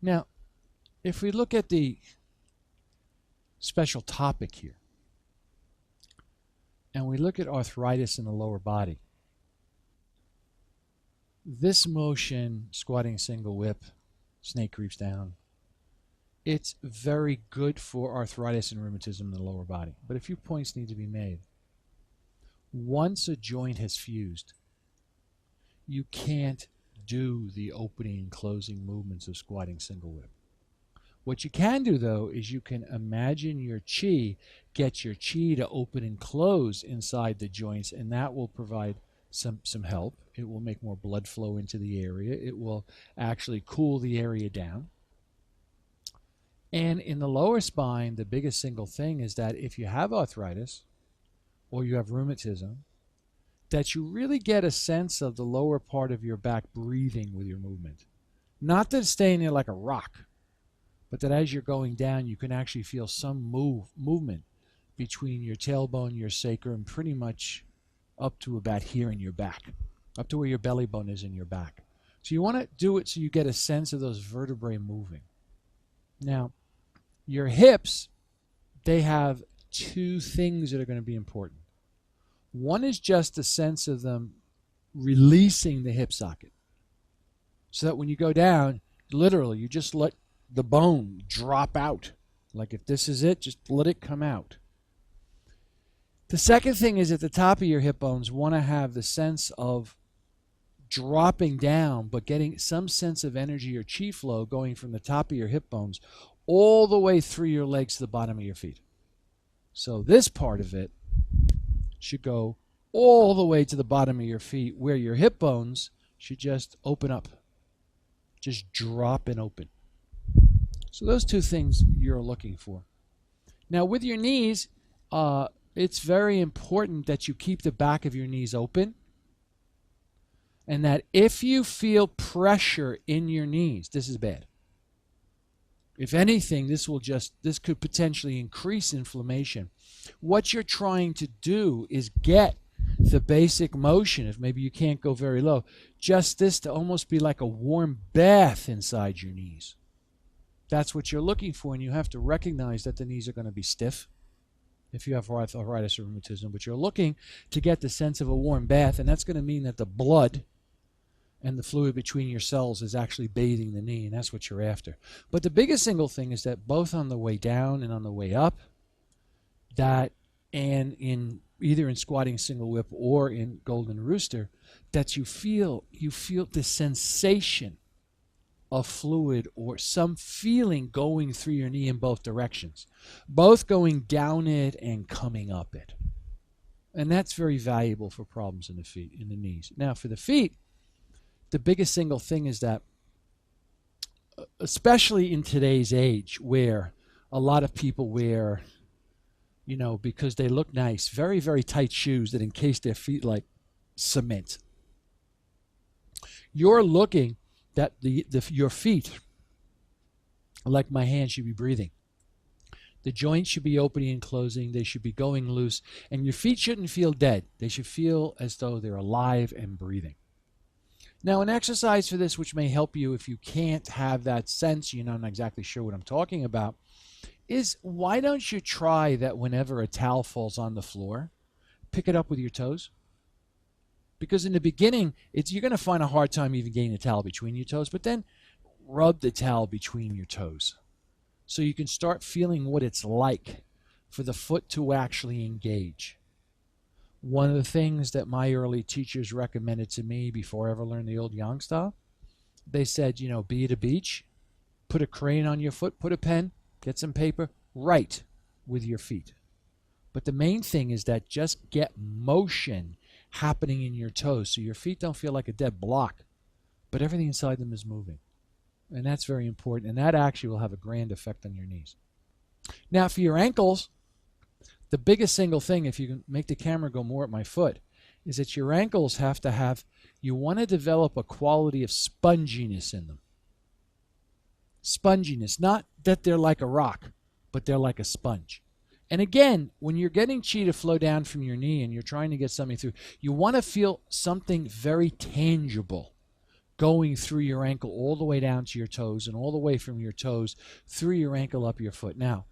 Now, if we look at the special topic here, and we look at arthritis in the lower body, this motion, squatting single whip, snake creeps down, it's very good for arthritis and rheumatism in the lower body. But a few points need to be made. Once a joint has fused, you can't do the opening and closing movements of squatting single whip. What you can do, though, is you can imagine your chi, get your chi to open and close inside the joints, and that will provide some help. It will make more blood flow into the area. It will actually cool the area down. And in the lower spine, the biggest single thing is that if you have arthritis or you have rheumatism, that you really get a sense of the lower part of your back breathing with your movement. Not that it's staying there like a rock, but that as you're going down, you can actually feel some movement between your tailbone, your sacrum, pretty much up to about here in your back, up to where your belly bone is in your back. So you want to do it so you get a sense of those vertebrae moving. Now, your hips, they have two things that are going to be important. One is just a sense of them releasing the hip socket. So that when you go down, literally, you just let the bone drop out. Like if this is it, just let it come out. The second thing is at the top of your hip bones want to have the sense of dropping down, but getting some sense of energy or chi flow going from the top of your hip bones all the way through your legs to the bottom of your feet. So this part of it should go all the way to the bottom of your feet, where your hip bones should just open up, just drop and open. So those two things you're looking for. Now with your knees, it's very important that you keep the back of your knees open, and that if you feel pressure in your knees, this is bad. If anything, this could potentially increase inflammation. What you're trying to do is get the basic motion, if maybe you can't go very low, just this to almost be like a warm bath inside your knees. That's what you're looking for, and you have to recognize that the knees are going to be stiff if you have arthritis or rheumatism, but you're looking to get the sense of a warm bath, and that's going to mean that the blood and the fluid between your cells is actually bathing the knee, and that's what you're after. But the biggest single thing is that both on the way down and on the way up, that and in either in squatting single whip or in golden rooster, that you feel the sensation of fluid or some feeling going through your knee in both directions, both going down it and coming up it. And that's very valuable for problems in the feet, in the knees. Now for the feet, the biggest single thing is that, especially in today's age where a lot of people wear, because they look nice, very, very tight shoes that encase their feet like cement. You're looking that your feet, like my hand, should be breathing. The joints should be opening and closing. They should be going loose. And your feet shouldn't feel dead. They should feel as though they're alive and breathing. Now, an exercise for this, which may help you if you can't have that sense, you're not exactly sure what I'm talking about, is why don't you try that whenever a towel falls on the floor, pick it up with your toes? Because in the beginning, you're going to find a hard time even getting the towel between your toes, but then rub the towel between your toes so you can start feeling what it's like for the foot to actually engage. One of the things that my early teachers recommended to me before I ever learned the old yang style, they said, be at a beach, put a crane on your foot, put a pen, get some paper, write with your feet. But the main thing is that just get motion happening in your toes so your feet don't feel like a dead block, but everything inside them is moving. And that's very important, and that actually will have a grand effect on your knees. Now for your ankles, the biggest single thing, if you can make the camera go more at my foot, is that your ankles have to have, you want to develop a quality of sponginess in them. Sponginess, not that they're like a rock, but they're like a sponge. And again, when you're getting chi to flow down from your knee and you're trying to get something through, you want to feel something very tangible going through your ankle all the way down to your toes and all the way from your toes through your ankle up your foot. Now,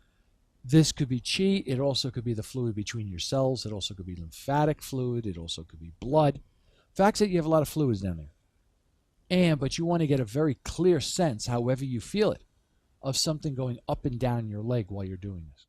this could be chi. It also could be the fluid between your cells. It also could be lymphatic fluid. It also could be blood. Fact's that you have a lot of fluids down there. But you want to get a very clear sense, however you feel it, of something going up and down your leg while you're doing this.